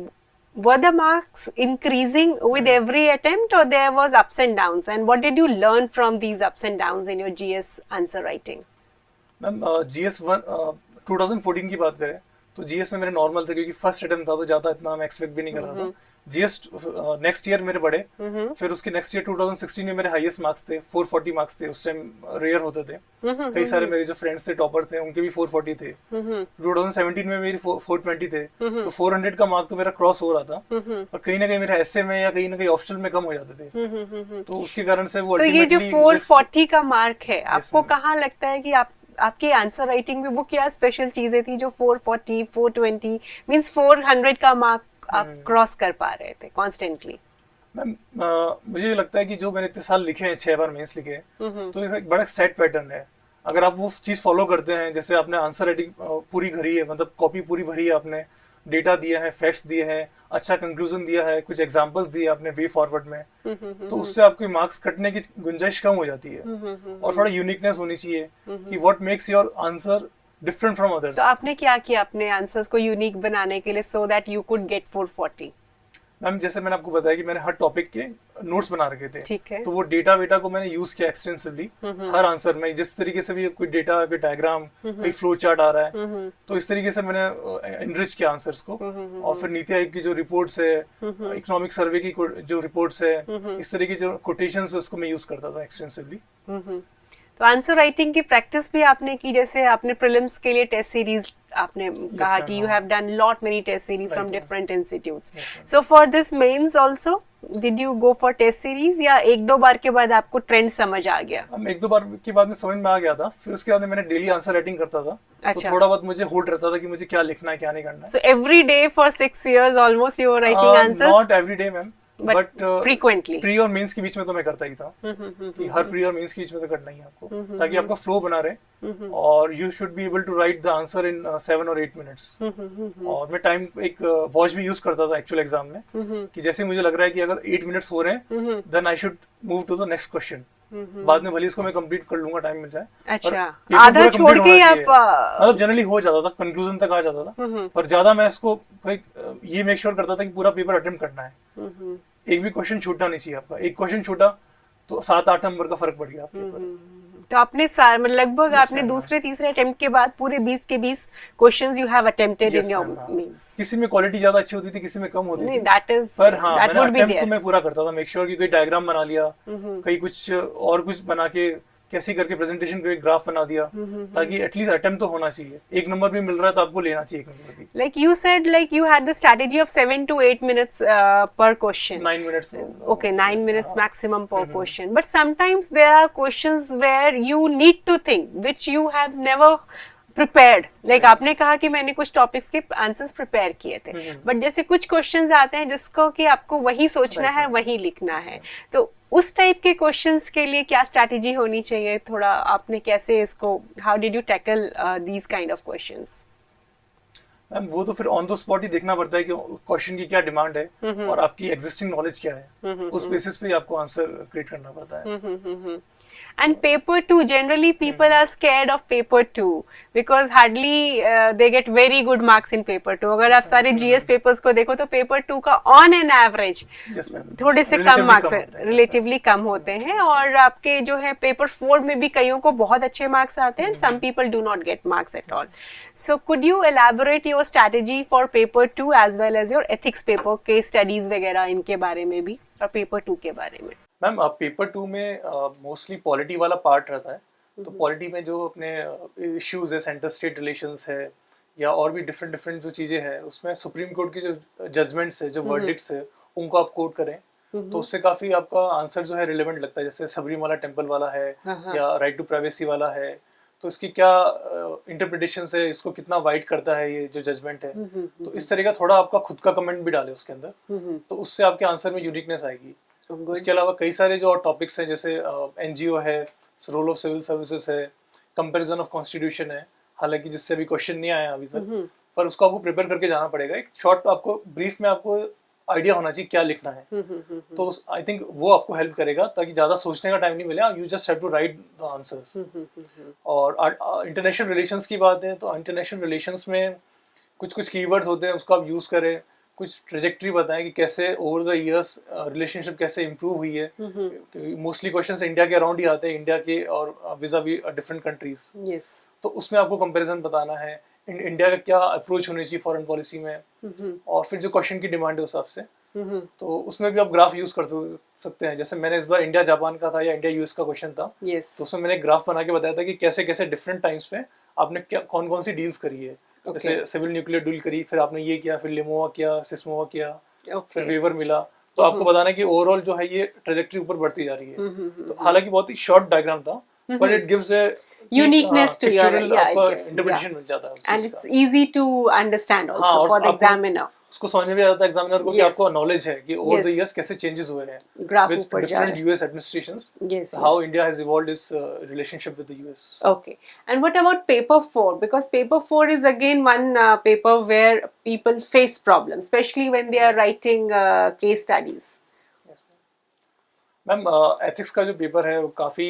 Were the marks increasing with every attempt or there was ups and downs, and what did you learn from these ups and downs in your GS answer writing? Ma'am GS 1 2014 की बात करें तो GS में मेरे नॉर्मल थे क्योंकि फर्स्ट अटेम्प्ट था तो ज्यादा इतना मैं एक्सपेक्ट भी नहीं कर रहा था। GS नेक्स्ट ईयर मेरे बढ़े, फिर उसके नेक्स्ट ईयर 2016 में मेरे हाईएस्ट मार्क्स थे, 440 मार्क्स थे। उस टाइम रेयर होते थे, कई सारे मेरे जो फ्रेंड्स थे टॉपर थे उनके भी 440 थे। 2017 में मेरी 420 थे, तो 400 का मार्क तो मेरा क्रॉस हो रहा था, और कहीं ना कहीं मेरा एसए में या कहीं ना कहीं ऑप्शनल में कम हो जाते थे, तो उसके कारण से वो तो ये जो 440 का मार्क है आपको कहाँ लगता है कि आपकी आंसर राइटिंग में वो क्या स्पेशल चीजें थी जो 440, 420 मींस 400 का मार्क आप क्रॉस कर पा रहे थे कॉन्स्टेंटली? मैम मुझे लगता है कि जो मैंने इतने साल लिखे हैं, 6 बार मेंस लिखे, तो एक बड़ा सेट पैटर्न है। अगर आप वो चीज फॉलो करते हैं, जैसे आपने आंसर राइटिंग पूरी भरी है, मतलब कॉपी पूरी भरी है, आपने डेटा दिया है, फैक्ट्स दिए हैं, अच्छा कंक्लूजन दिया है, कुछ एग्जांपल्स दिए आपने वे फॉरवर्ड में, तो उससे आपके मार्क्स कटने की गुंजाइश कम हो जाती है। और थोड़ा यूनिकनेस होनी चाहिए कि what makes your answer different from others. तो आपने क्या किया अपने आंसर्स को यूनिक बनाने के लिए so that you could get 440? Ma'am जैसे मैंने आपको बताया कि मैंने हर टॉपिक के नोट्स बना रखे थे, ठीक है, तो वो डेटा वेटा को मैंने यूज किया एक्सटेंसिवली हर आंसर में। जिस तरीके से भी कोई डेटा, कोई डायग्राम, कोई फ्लो चार्ट आ रहा है, तो इस तरीके से मैंने एनरिच किया आंसर्स को। और फिर नीति आयोग की जो रिपोर्ट्स है, इकोनॉमिक सर्वे की जो रिपोर्ट्स है, इस तरह की जो कोटेशंस है उसको मैं यूज करता था एक्सटेंसिवली। तो आंसर राइटिंग की प्रैक्टिस भी आपने की, जैसे आपने प्रीलिम्स के लिए टेस्ट सीरीज आपने कहा कि you have done lot many test series from different institutes, so for this mains also did you go for test series, या एक दो बार के बाद आपको ट्रेंड समझ आ गया? एक दो बार के बाद में समझ में आ गया था, फिर उसके बाद मैंने डेली आंसर राइटिंग करता था। अच्छा। तो थोड़ा बहुत मुझे होल्ड रहता था कि मुझे क्या लिखना है क्या नहीं करना है। So every day for 6 years almost you were writing answers? Not every day ma'am, but frequently pre और मेंस के बीच में तो मैं करता ही था कि हर प्री और मेंस के बीच में तो करना ही है आपको, ताकि आपका फ्लो बना रहे और you should be able to write the answer in 7 or 8 minutes। और मैं टाइम एक वॉच भी यूज करता था एक्चुअल एग्जाम में कि जैसे मुझे लग रहा है कि अगर 8 minutes हो रहे हैं then I should move to the next question. बाद में भले इसको मैं कंप्लीट कर लूंगा, टाइम मिल जाए। अच्छा, आधा छोड़ के आप मतलब जनरली हो जाता था, कंक्लूजन तक आ जाता था, पर ज्यादा मैं इसको ये मेक श्योर करता था कि पूरा पेपर अटेम्प्ट करना है। एक भी क्वेश्चन छूटना नहीं चाहिए आपका। एक क्वेश्चन छूटा तो 7-8 नंबर का फर्क पड़ गया आपके ऊपर। तो आपने लगभग आपने दूसरे तीसरे अटेम्प्ट के बाद पूरे 20 के 20 questions you have attempted in your means. किसी में क्वालिटी ज्यादा अच्छी होती थी, किसी में कम होती थी, दैट इज पर हाँ दैट वुड बी अटेम्प्ट तो देयर। मैं पूरा करता था, मेक श्योर कि कोई डायग्राम बना लिया, कहीं कुछ और कुछ बना के कैसे करके प्रेजेंटेशन को एक ग्राफ बना दिया, ताकि एटलीस्ट अटेम्प्ट तो होना चाहिए। एक नंबर भी मिल रहा है तो आपको लेना चाहिए एक नंबर भी। Like you said, like you had the strategy of 7 to 8 minutes per question. 9 minutes. Okay, 9 minutes maximum per question. But sometimes there are questions where you need to think, which you have never prepared. Like आपने कहा कि मैंने कुछ टॉपिक्स के आंसर्स प्रिपेयर किए थे, बट जैसे कुछ क्वेश्चंस आते हैं जिसको कि आपको वही सोचना है, वही लिखना है, तो उस टाइप के क्वेश्चंस के लिए क्या स्ट्रैटेजी होनी चाहिए? थोड़ा आपने कैसे इसको, how did you tackle these kind of questions? Ma'am वो तो फिर ऑन द स्पॉट ही देखना पड़ता है कि क्वेश्चन की क्या डिमांड है और आपकी एग्जिस्टिंग नॉलेज क्या है, उस बेसिस पे आपको आंसर क्रिएट करना पड़ता है। And paper 2, generally people are scared of paper 2 because hardly they get very good marks in paper 2. अगर आप सारे GS papers को देखो तो paper 2 का on an average थोड़े से कम मार्क्स रिलेटिवली कम होते हैं, और आपके जो है पेपर 4 में भी कईयों को बहुत अच्छे मार्क्स आते हैं, some people do not get marks at all. So could you elaborate your strategy for paper 2 as well as your ethics paper, case studies वगैरह इनके बारे में भी और पेपर 2 के बारे में? मैम पेपर 2 में मोस्टली पॉलिटी वाला पार्ट रहता है, तो पॉलिटी में जो अपने इश्यूज है, सेंटर स्टेट रिलेशंस है, या और भी डिफरेंट जो चीज़ें हैं, उसमें सुप्रीम कोर्ट की जो जजमेंट्स है, जो वर्डिक्ट्स है, उनको आप कोट करें तो उससे काफ़ी आपका आंसर जो है रिलेवेंट लगता है। जैसे सबरीमाला टेम्पल वाला है या राइट टू प्राइवेसी वाला है, तो इसकी क्या इंटरप्रिटेशन है, इसको कितना वाइड करता है ये जो जजमेंट है, तो इस तरह का थोड़ा आपका खुद का कमेंट भी डाले उसके अंदर, तो उससे आपके आंसर में यूनिकनेस आएगी। इसके अलावा कई सारे जो और टॉपिक्स हैं, जैसे एनजीओ है, रोल ऑफ सिविल सर्विसेज है, कंपैरिजन ऑफ कॉन्स्टिट्यूशन है, हालांकि जिससे अभी क्वेश्चन नहीं आया अभी तक, पर उसको आपको प्रिपेयर करके जाना पड़ेगा। एक शॉर्ट आपको ब्रीफ में आपको आइडिया होना चाहिए क्या लिखना है, तो आई थिंक वो आपको हेल्प करेगा, ताकि ज़्यादा सोचने का टाइम नहीं मिले, you just have to write the answers. और इंटरनेशनल रिलेशंस की बात है, तो इंटरनेशनल रिलेशंस में कुछ कीवर्ड्स होते हैं, उसको आप यूज़ करें, कुछ ट्रेजेक्ट्री बताएं कि कैसे ओवर द इयर्स रिलेशनशिप कैसे इम्प्रूव हुई है। मोस्टली क्वेश्चंस इंडिया के अराउंड ही आते हैं, इंडिया के और विजा वी डिफरेंट कंट्रीज, तो उसमें आपको कंपैरिजन बताना है, इंडिया का क्या अप्रोच होनी चाहिए फॉरेन पॉलिसी में, और फिर जो क्वेश्चन की डिमांड है उस हिसाब से, तो उसमें भी आप ग्राफ यूज कर सकते हैं। जैसे मैंने इस बार इंडिया जापान का था या इंडिया यूएस का क्वेश्चन था, तो उसमें मैंने ग्राफ बना के बताया था कि कैसे कैसे डिफरेंट टाइम्स पे आपने क्या कौन कौन सी डील्स करी है। जैसे सिविल न्यूक्लियर डील करी, फिर आपने ये किया, फिर लिमोआ किया, सिस्मोआ किया, फिर वेवर मिला, तो आपको बताना है कि ओवरऑल जो है ये ट्रेजेक्टरी ऊपर बढ़ती जा रही है। तो हालांकि बहुत ही शॉर्ट डायग्राम था, but it gives a uniqueness to your interpretation मिल जाता है, and it's easy to understand also for the examiner. उसको समझ में भी आता है एग्जामिनर को कि आपको नॉलेज है कि ओवर द इयर्स कैसे चेंजेस हुए हैं with different US administrations, how India has evolved its relationship with the US. Okay, and what about paper 4? Because paper 4 is again one paper where people face problems, especially when they are writing case studies. Ma'am ethics का जो पेपर है वो काफ़ी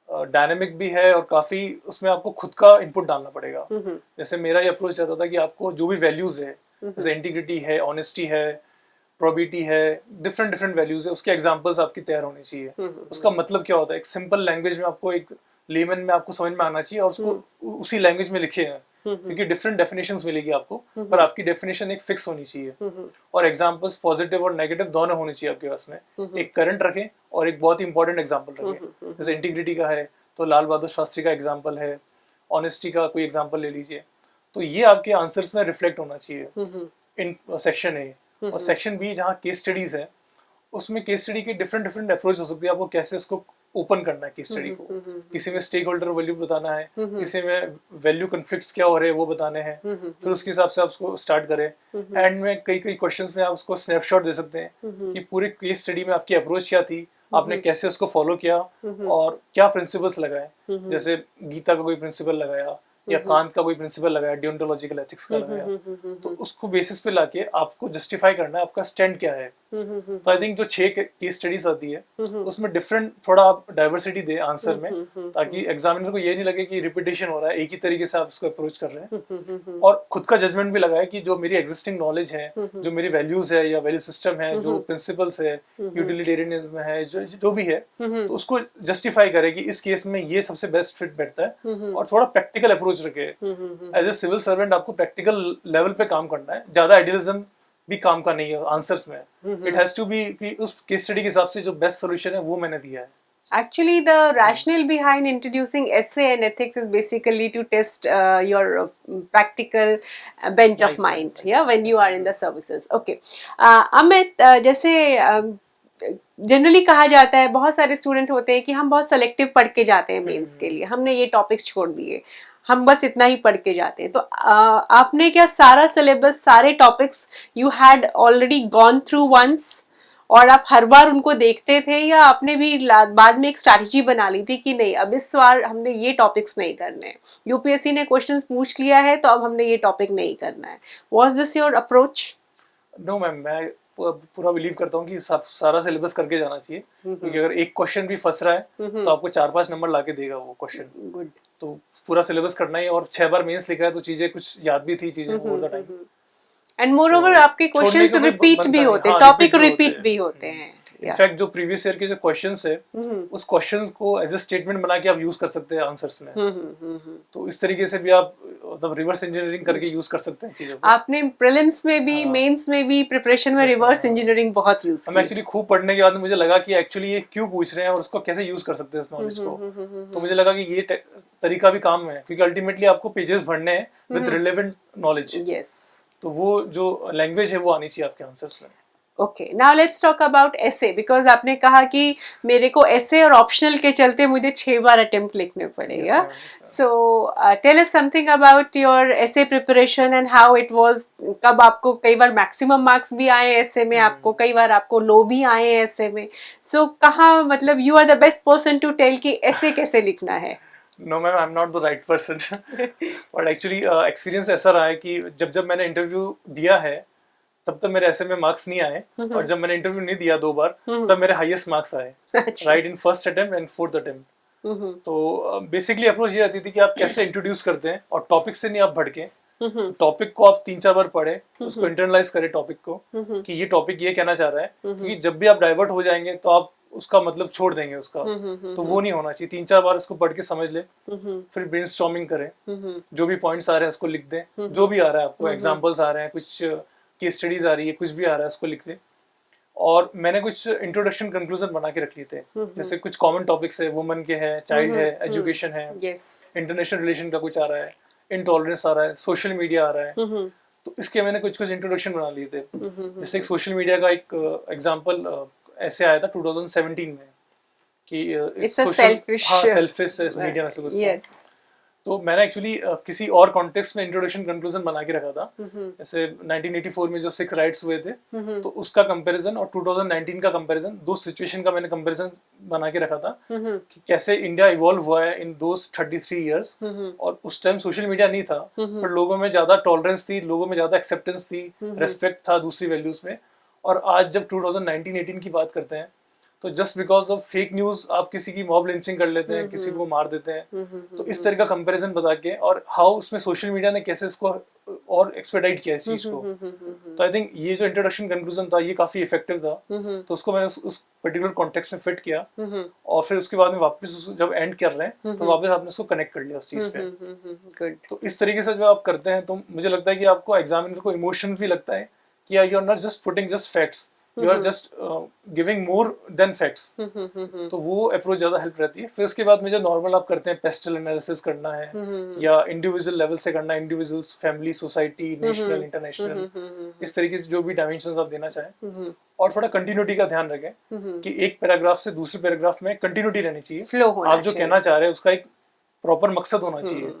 डायनेमिक भी है, और काफ़ी उसमें आपको खुद का इनपुट डालना पड़ेगा। जैसे मेरा ये अप्रोच रहता था कि आपको जो भी वैल्यूज़ है, जैसे इंटीग्रिटी है, ऑनेस्टी है, प्रोबिटी है, डिफरेंट वैल्यूज है, उसके एग्जांपल्स आपकी तैयार होनी चाहिए। उसका मतलब क्या होता है, एक सिंपल लैंग्वेज में आपको, एक लेमन में आपको समझ में आना चाहिए, और उसको उसी लैंग्वेज में लिखे हैं, क्योंकि डिफरेंट डेफिनेशंस मिलेगी आपको, पर आपकी डेफिनेशन एक फिक्स होनी चाहिए, और एग्जांपल्स पॉजिटिव और नेगेटिव दोनों होने चाहिए आपके पास में। एक करंट रखें और एक बहुत ही इंपॉर्टेंट एग्जांपल रखें। जैसे इंटीग्रिटी का है तो लाल बहादुर शास्त्री का एग्जांपल है, ऑनेस्टी का कोई एग्जांपल ले लीजिए, तो ये आपके आंसर्स में रिफ्लेक्ट होना चाहिए इन सेक्शन ए। और सेक्शन बी जहाँ केस स्टडीज है, उसमें केस स्टडी के डिफरेंट अप्रोच हो सकती है, आपको कैसे इसको ओपन करना है केस स्टडी को। किसी में स्टेक होल्डर वैल्यू बताना है, किसी में वैल्यू कन्फ्लिक्ट्स क्या हो रहे हैं वो बताने हैं, फिर उसके हिसाब से आप उसको स्टार्ट करें। एंड में कई क्वेश्चंस में आप उसको स्नैपशॉट दे सकते हैं कि पूरे केस स्टडी में आपकी अप्रोच क्या थी, आपने कैसे उसको फॉलो किया, और क्या प्रिंसिपल्स लगाए। जैसे गीता का कोई प्रिंसिपल लगाया, या कांत का कोई प्रिंसिपल लगाया, डियोंटोलॉजिकल एथिक्स का लगाया, तो उसको बेसिस पे लाके आपको जस्टिफाई करना है आपका स्टैंड क्या है। तो आई थिंक जो 6 केस स्टडीज आती है उसमें डिफरेंट थोड़ा आप डाइवर्सिटी दे आंसर में, ताकि एग्जामिनर को ये नहीं लगे कि रिपीटेशन हो रहा है, एक ही तरीके से आप उसको अप्रोच कर रहे हैं, और खुद का जजमेंट भी लगाए कि जो मेरी एग्जिस्टिंग नॉलेज है, जो मेरी वैल्यूज है या वैल्यू सिस्टम है, जो प्रिंसिपल्स है, यूटिलिटेरियनिज्म है, जो भी है, तो उसको जस्टिफाई करे कि इस केस में ये सबसे बेस्ट फिट बैठता है, और थोड़ा प्रैक्टिकल अप्रोच रखे। एज ए सिविल सर्वेंट आपको प्रैक्टिकल लेवल पे काम करना है, ज्यादा आइडियलिज्म भी काम का नहीं है आंसर्स में। इट हैज टू बी कि उस केस स्टडी के हिसाब से जो बेस्ट सॉल्यूशन है वो मैंने दिया है। Actually, the rationale behind introducing essay and ethics is basically to test your practical bent of mind, yeah, when you are in the services. Okay, Amit, जैसे जनरली कहा जाता है, बहुत सारे स्टूडेंट होते हैं कि हम बहुत सेलेक्टिव पढ़ के जाते हैं मेंस के लिए, हमने ये टॉपिक्स छोड़ दिए, हम बस इतना ही पढ़ के जाते हैं। तो आपने क्या सारा सिलेबस, सारे topics you had already gone through once, और आप हर बार उनको देखते थे, या आपने भी बाद में एक स्ट्रैटेजी बना ली थी कि नहीं अब इस बार हमने ये टॉपिक्स नहीं करने, यूपीएससी ने क्वेश्चंस पूछ लिया है तो अब हमने ये टॉपिक नहीं करना है? Was this your approach? No ma'am, मैं पूरा बिलीव करता हूँ कि सारा सिलेबस करके जाना चाहिए, क्योंकि अगर एक क्वेश्चन भी फंस रहा है तो आपको 4-5 नंबर लाके देगा वो क्वेश्चन। गुड। तो पूरा सिलेबस करना ही, और 6 बार मेंस लिखा है तो चीजें कुछ याद भी थी चीजें over the time. And more over आपके क्वेश्चंस रिपीट भी होते हैं, टॉपिक रिपीट भी होते हैं। इनफैक्ट जो प्रीवियस ईयर के जो क्वेश्चंस है, उस क्वेश्चंस को एज ए स्टेटमेंट बना के आप यूज कर सकते हैं आंसर्स में। तो इस तरीके से भी आप मतलब रिवर्स इंजीनियरिंग करके यूज कर सकते हैं चीजों को। आपने प्रीलिम्स में भी, मेंस में भी, प्रिपरेशन में रिवर्स इंजीनियरिंग बहुत यूज की। हम एक्चुअली खूब पढ़ने के बाद मुझे लगा कि एक्चुअली ये क्यों पूछ रहे हैं और उसको कैसे यूज कर सकते हैं इस नॉलेज को। तो मुझे लगा कि ये तरीका भी काम है, क्योंकि अल्टीमेटली आपको पेजेस भरने हैं विद रिलेवेंट नॉलेज। यस। तो वो जो लैंग्वेज है वो आनी चाहिए आपके आंसर्स में। Okay, now let's talk about essay, because आपने कहा कि मेरे को एसे और ऑप्शनल के चलते मुझे 6 बार अटेम्प्ट लिखने पड़ेगा। So tell us something about your essay preparation and how it was. कब आपको कई बार मैक्सिमम मार्क्स भी आए एसे में, आपको कई बार आपको लो भी आए एसे में। सो कहाँ, मतलब you are the best person to tell कि एसे कैसे लिखना है? No ma'am, I am not the right person, but actually experience ऐसा रहा है कि जब मैंने इंटरव्यू दिया है तब तक मेरे ऐसे में मार्क्स नहीं आए, और जब मैंने इंटरव्यू नहीं दिया 2 बार तब मेरे हाईएस्ट मार्क्स आए, right, in first attempt and fourth attempt. तो बेसिकली अप्रोच ये रहती थी कि आप कैसे इंट्रोड्यूस करते हैं, और टॉपिक से नहीं आप भटके, टॉपिक को आप 3-4 बार पढ़े, उसको इंटरनलाइज करें टॉपिक को कि ये टॉपिक ये कहना चाह रहा है, क्योंकि जब भी आप डाइवर्ट हो जाएंगे तो आप उसका मतलब छोड़ देंगे उसका। तो वो नहीं होना चाहिए, 3-4 बार उसको पढ़ के समझ ले, फिर ब्रेनस्टॉर्मिंग करें, जो भी पॉइंट्स आ रहे हैं उसको लिख दें, जो भी आ रहा है आपको, एग्जांपल्स आ रहे हैं, कुछ केस स्टडीज आ रही है, कुछ भी आ रहा है उसको लिख दे। और मैंने कुछ इंट्रोडक्शन कंक्लूजन बना के रख लिए थे, जैसे कुछ कॉमन टॉपिक्स है, वुमन के है, चाइल्ड है, एजुकेशन है, इंटरनेशनल रिलेशन का कुछ आ रहा है, इनटॉलरेंस आ रहा है, सोशल मीडिया आ रहा है। तो इसके मैंने कुछ इंट्रोडक्शन बना लिए थे। जैसे एक सोशल मीडिया का एक एग्जाम्पल ऐसे आया था 2017 में कि सेल्फिश मीडिया में से कुछ। तो मैंने एक्चुअली किसी और कॉन्टेक्स्ट में इंट्रोडक्शन कंक्लूजन बना के रखा था, जैसे 1984 में जो सिख राइट्स हुए थे, तो उसका कंपैरिजन और 2019 का कंपैरिजन, 2 सिचुएशन का मैंने कंपैरिजन बना के रखा था कि कैसे इंडिया इवॉल्व हुआ है इन दोस 33 इयर्स। और उस टाइम सोशल मीडिया नहीं था, पर लोगों में ज्यादा टॉलरेंस थी, लोगों में ज्यादा एक्सेप्टेंस थी, रेस्पेक्ट था दूसरी वैल्यूज में। और आज जब 2019-18 की बात करते हैं, तो just because of fake news आप किसी की मॉब लिंचिंग कर लेते हैं, किसी को मार देते हैं। तो इस तरह का कंपैरिजन बता के, और हाउ उसमें सोशल मीडिया ने कैसे इसको और एक्सपेडाइट किया इस चीज को। तो आई थिंक ये जो इंट्रोडक्शन कंक्लूजन था ये काफी इफेक्टिव था। तो उसको मैंने उस पर्टिकुलर कॉन्टेक्स्ट में फिट किया, और फिर उसके बाद में वापस जब एंड कर रहे हैं तो वापस आपने उसको कनेक्ट कर लिया उस चीज पे। तो इस तरीके से जब आप करते हैं तो मुझे लगता है कि आपको एग्जामिनर को इमोशन भी लगता है कि you are not just putting just facts, you are just giving more than facts. तो वो अप्रोच ज्यादा हेल्प रहती है। फिर उसके बाद में जो नॉर्मल आप करते हैं, पेस्टल एनालिसिस करना है या इंडिविजुअल लेवल से करना है, individuals, family, society, national, international, इस तरीके से जो भी डायमेंशंस आप देना चाहें। और थोड़ा कंटिन्यूटी का ध्यान रखें कि एक पैराग्राफ से दूसरे पैराग्राफ में कंटिन्यूटी रहनी चाहिए, आप जो कहना चाह रहे हैं उसका एक प्रॉपर मकसद होना चाहिए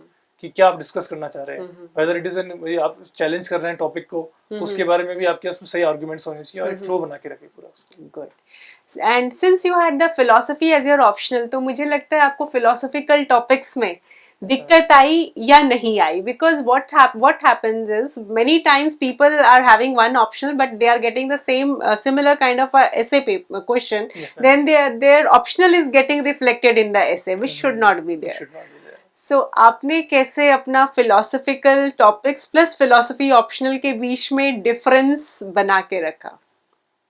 कि क्या आप डिस्कस करना चाह रहे हैं। वेदर इट इज एन, आप चैलेंज कर रहे हैं टॉपिक को, तो उसके बारे में भी आपके पास सही आर्गुमेंट्स होने चाहिए और एक फ्लो बना के रखें पूरा उसको। Good. And since you had the philosophy as your optional, तो मुझे लगता है आपको फिलोसॉफिकल टॉपिक्स में दिक्कत आई या नहीं आई? Because what happens is many times people are having one optional but they are getting the same similar kind of a essay paper question. Yes, ma'am. Then their optional is getting reflected in the essay, which should not be It there. should not be there. So आपने कैसे अपना philosophical topics plus philosophy optional के बीच में difference बना के रखा?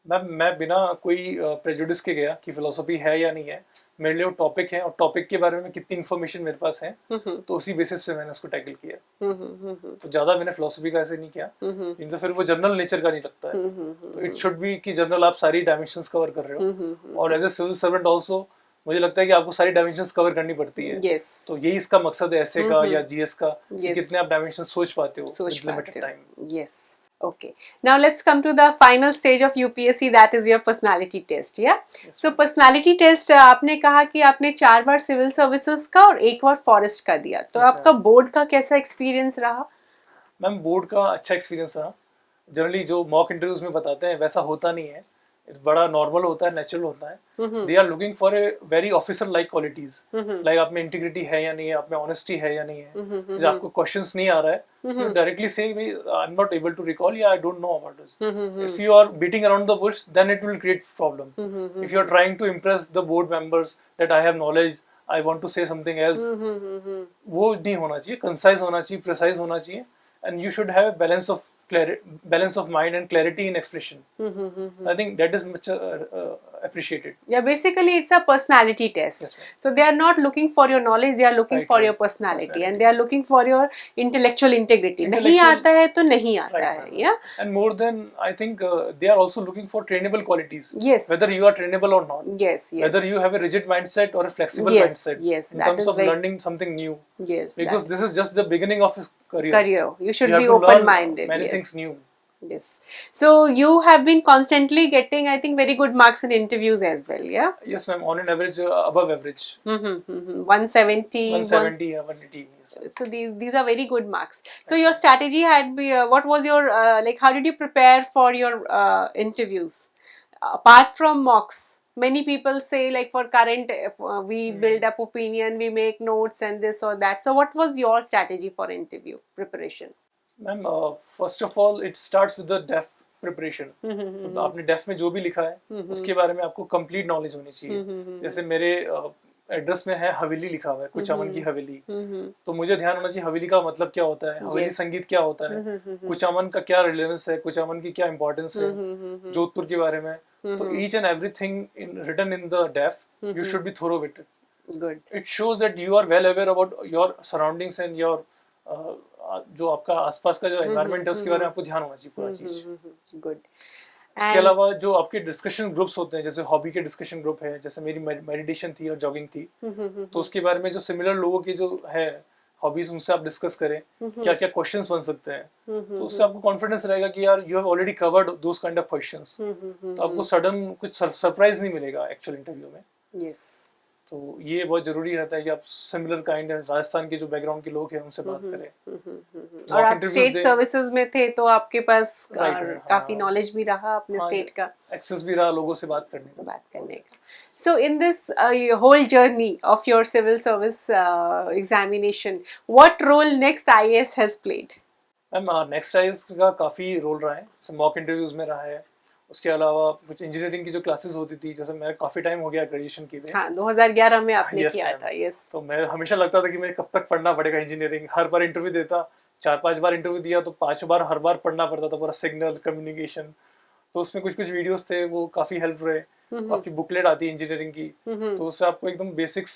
मैं बिना कोई प्रेजुडिस के गया कि फिलोसफी है या नहीं है. मेरे लिए वो टॉपिक है और टॉपिक के बारे में कितनी इन्फॉर्मेशन मेरे पास है, तो उसी बेसिस पे मैंने उसको टैकल किया. तो ज्यादा मैंने फिलोसफी का ऐसे नहीं किया, नहीं तो फिर वो जनरल नेचर का नहीं लगता है. तो इट शुड बी कि जनरल आप सारी डायमेंशंस कवर कर रहे हो, और as a civil servant also मुझे लगता है कि आपको सारी डायमेंशंस कवर करनी पड़ती है. Yes. तो यही इसका मकसद है ऐसे का या जीएस का, कि Yes. कितने आप डायमेंशंस सोच पाते हो सोच with limited पाते हो. time. Yes. Okay. Now let's come to the final stage of UPSC, that is your personality test. Yeah. So personality test आपने कहा कि आपने 4 बार सिविल सर्विसेज का और 1 बार फॉरेस्ट का दिया. तो Yes, आपका बोर्ड का कैसा एक्सपीरियंस रहा? मैम बोर्ड का अच्छा एक्सपीरियंस रहा. जनरली जो मॉक इंटरव्यूज में बताते हैं वैसा होता नहीं है. बड़ा नॉर्मल होता है, नेचुरल होता है. They are looking for a very officer like qualities, like आप में इंटीग्रिटी है या नहीं है, आप में ऑनेस्टी है या नहीं है. जब आपको क्वेश्चंस नहीं आ रहा है, you directly say I am not able to recall, या I don't know about this. If you are beating around the bush then it will create problem. If you are trying to impress the board members that I have knowledge, I want to say something else, वो नहीं होना चाहिए. कंसाइज होना चाहिए, प्रिसाइज होना चाहिए, and you should have a balance of mind and clarity in expression. I think that is much appreciated. Yeah, basically it's a personality test. Yes, ma'am. So they are not looking for your knowledge, they are looking Right, for right. your personality, and they are looking for your intellectual integrity. नहीं आता है तो नहीं आता Right, है. ma'am. Yeah. And more than, I think they are also looking for trainable qualities. Yes. Whether you are trainable or not. Yes. Yes. Whether you have a rigid mindset or a flexible Yes, mindset. yes, in that terms is of very- learning something new. Yes. Because this is just the beginning of his career. career. You should You have be to learn open-minded. many Yes. things new. Yes. So you have been constantly getting, I think, very good marks in interviews as well. Yeah. Yes, ma'am. On an average, above average. 170. 170 or 180. Yes, ma'am. So these are very good marks. So your strategy had be what was your like? How did you prepare for your interviews apart from mocks? Many people say like for current we build up opinion, we make notes and this or that. So what was your strategy for interview preparation? Ma'am first of all it starts with the DAF preparation. तो आपने डेफ में जो भी लिखा है उसके बारे में आपको कंप्लीट नॉलेज होनी चाहिए. जैसे मेरे एड्रेस में है हवेली लिखा हुआ है, कुचामन की हवेली, तो मुझे ध्यान होना चाहिए हवेली का मतलब क्या होता है, हवेली संगीत क्या होता है, कुचामन का क्या रिलेवेंस है, कुचामन की क्या इंपॉर्टेंस है जोधपुर के बारे में. तो each and everything in written in the DAF you should be thorough with it. Good. It shows that you are well aware about your surroundings and your जो आपका आसपास का जो एनवायरनमेंट है उसके बारे में आपको ध्यान होना चाहिए पूरा चीज. Good. इसके अलावा जो आपके डिस्कशन ग्रुप्स होते हैं, जैसे हॉबी के डिस्कशन ग्रुप है, जैसे मेरी मेडिटेशन थी और जॉगिंग थी, तो उसके बारे में जो सिमिलर लोगों की जो है हॉबीज उनसे आप डिस्कस करें क्या क्या क्वेश्चंस बन सकते हैं. तो उससे आपको कॉन्फिडेंस रहेगा कि यार you have already covered those kind of questions. तो आपको सडन कुछ सरप्राइज नहीं मिलेगा एक्चुअल इंटरव्यू में. Yes. तो ये बहुत जरूरी रहता है कि आप सिमिलर काइंड राजस्थान के जो बैकग्राउंड के लोग हैं उनसे बात करें. और आप स्टेट सर्विसेज में थे तो आपके पास Right, काफी हाँ. नॉलेज भी रहा अपने स्टेट का एक्सेस भी रहा लोगों से बात करने का. बात करने का. So in this whole journey of your civil service examination, what role Next IAS has played? Ma'am Next IAS का काफ़ी रोल रहा है. मॉक इंटरव्यूज में रहा है. उसके अलावा कुछ इंजीनियरिंग की जो क्लासेस होती थी, जैसे मैं काफ़ी टाइम हो गया ग्रेजुएशन की थी. हाँ, 2011 में आपने Yes, किया ma'am. था. यस. तो मैं हमेशा लगता था कि मैं कब तक पढ़ना पड़ेगा इंजीनियरिंग. हर बार इंटरव्यू देता, 4-5 बार इंटरव्यू दिया तो 5 बार हर बार पढ़ना पड़ता था पूरा सिग्नल कम्युनिकेशन. तो उसमें कुछ कुछ वीडियोस थे वो काफ़ी हेल्प रहे. आपकी बुकलेट आती है इंजीनियरिंग की, तो उससे आपको एकदम बेसिक्स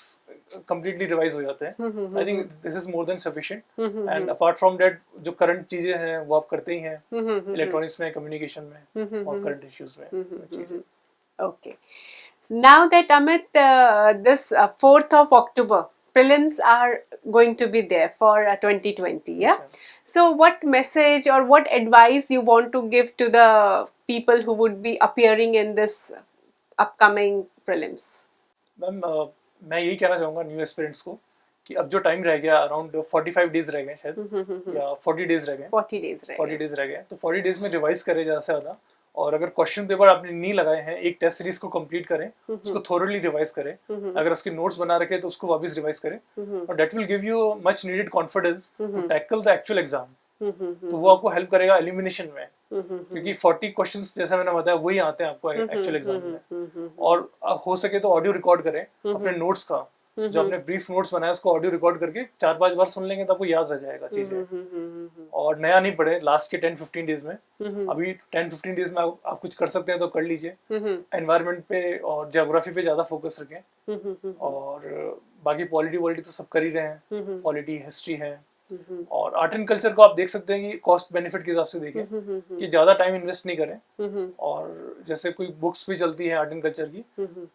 कंप्लीटली रिवाइज हो जाते हैं. I think this is more than sufficient. And apart from that जो करंट चीजें हैं वो आप करते ही हैं इलेक्ट्रॉनिक्स में, कम्युनिकेशन में और करंट इश्यूज में. Okay. Now that Amit, this 4th of October prelims are going to be there for 2020. Yeah. Yes, So what message or what advice you want to give to the people who would be appearing in this upcoming prelims? Ma'am मैं यही कहना चाहूँगा न्यू एस्पिरेंट्स को कि अब जो टाइम रह गया अराउंड 45 डेज रह गए शायद, या 40 डेज रह गए. 40 days, right? 40 डेज रह गए. तो 40 डेज में रिवाइज करें ज़्यादा से ज़्यादा और अगर क्वेश्चन पेपर आपने नहीं लगाए हैं, एक टेस्ट सीरीज को कंप्लीट करें, उसको थोरली रिवाइज करें, अगर उसके नोट्स बना रखे तो उसको वापस रिवाइज करें, और that will give you much needed confidence to tackle the actual exam. तो वो आपको हेल्प करेगा एलिमिनेशन में, क्योंकि 40 क्वेश्चंस जैसा मैंने बताया वही आते हैं आपको एक्चुअल एग्जाम में। और हो सके तो ऑडियो रिकॉर्ड करें अपने नोट्स का, जो आपने ब्रीफ नोट्स बनाया उसको ऑडियो रिकॉर्ड करके 4-5 बार सुन लेंगे तो आपको याद रह जाएगा चीजें। और नया नहीं पढ़े लास्ट के 10-15 डेज में, अभी 10-15 डेज में आप कुछ कर सकते हैं तो कर लीजिए। एनवायरनमेंट पे और ज्योग्राफी पे ज्यादा फोकस रखें, और बाकी पॉलिटी तो सब कर ही रहे हैं, पॉलिटी हिस्ट्री है। और आर्ट एंड कल्चर को आप देख सकते हैं कि कॉस्ट बेनिफिट के हिसाब से देखें कि ज्यादा टाइम इन्वेस्ट नहीं करें, और जैसे कोई बुक्स भी चलती है आर्ट एंड कल्चर की,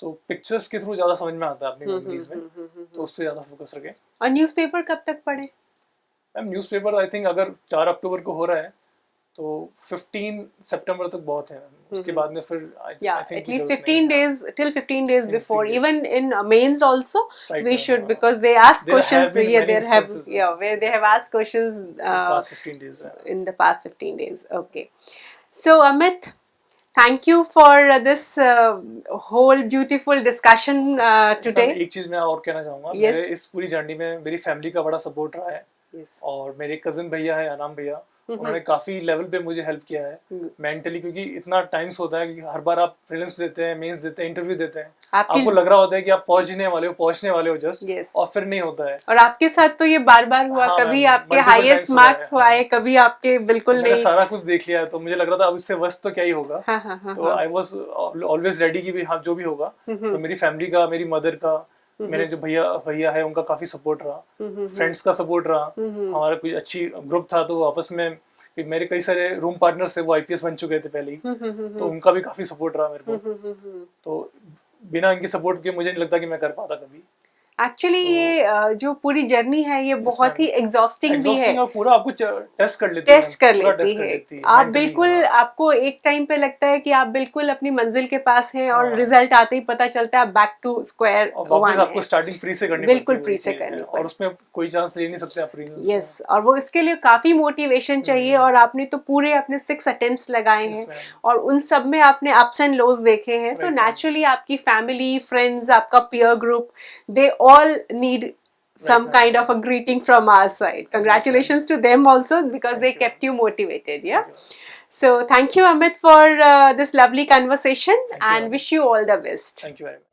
तो पिक्चर्स के थ्रू ज्यादा समझ में आता है अपनी मेमोरीज में, तो उस पर ज्यादा फोकस रखें। और न्यूज़पेपर कब तक पढ़े? मैम न्यूज़पेपर आई थिंक अगर 4 अक्टूबर को हो रहा है तो 15 सितंबर तक बहुत है, उसके बाद में फिर yeah, at least 15 days, till 15 days before, even in mains also we should, because they ask questions, where they have asked questions past 15 days in the past 15 days. Okay, so Amit, thank you for this whole beautiful discussion today. एक चीज मैं और कहना चाहूंगा, मेरे इस पूरी जर्नी में मेरी फैमिली का बड़ा सपोर्ट रहा है, और मेरे कजिन भैया है अनाम भैया, उन्होंने काफी लेवल पे मुझे हेल्प किया है मेंटली, क्योंकि इतना टाइम्स होता है कि हर बार आप प्रीलिम्स देते हैं, मेंस देते हैं, इंटरव्यू देते हैं, आपको लग रहा होता है कि आप पहुंचने वाले हो जस्ट, और फिर नहीं होता है। और आपके साथ तो ये बार-बार हुआ, कभी आपके हाईएस्ट मार्क्स आए, कभी आपके बिल्कुल नहीं। मैंने सारा कुछ देख लिया है, तो मुझे लग रहा था अब इससे बस तो क्या ही होगा। तो आई वाज ऑलवेज रेडी कि हाँ जो भी होगा। तो मेरी फैमिली का, मेरी मदर का, मेरे जो भैया है उनका काफी सपोर्ट रहा, फ्रेंड्स का सपोर्ट रहा, हमारा कोई अच्छी ग्रुप था, तो आपस में मेरे कई सारे रूम पार्टनर्स थे वो आईपीएस बन चुके थे पहले ही, तो उनका भी काफी सपोर्ट रहा मेरे को। तो बिना इनके सपोर्ट के मुझे नहीं लगता कि मैं कर पाता कभी। एक्चुअली ये जो पूरी जर्नी है ये बहुत ही एग्जॉस्टिंग भी है, और पूरा आपको टेस्ट कर लेती है। आप बिल्कुल, आपको एक टाइम पे लगता है कि आप बिल्कुल अपनी मंजिल के पास हैं, और रिजल्ट आते ही पता चलता है बैक टू स्क्वायर वन, आपको स्टार्टिंग प्री से करनी, बिल्कुल प्री से करनी, और उसमें कोई चांस ले नहीं सकते आप। यस, और वो इसके लिए काफी मोटिवेशन चाहिए, और आपने तो पूरे अपने 6 अटेम्प्ट्स लगाए हैं, और उन सब में आपने अप्स एंड लोज देखे हैं, तो नेचुरली आपकी फैमिली, फ्रेंड्स, आपका peer group, they all need some kind of a greeting from our side. Congratulations to them also, because they kept you motivated. So thank you Amit for this lovely conversation, and wish you all the best. Thank you very much.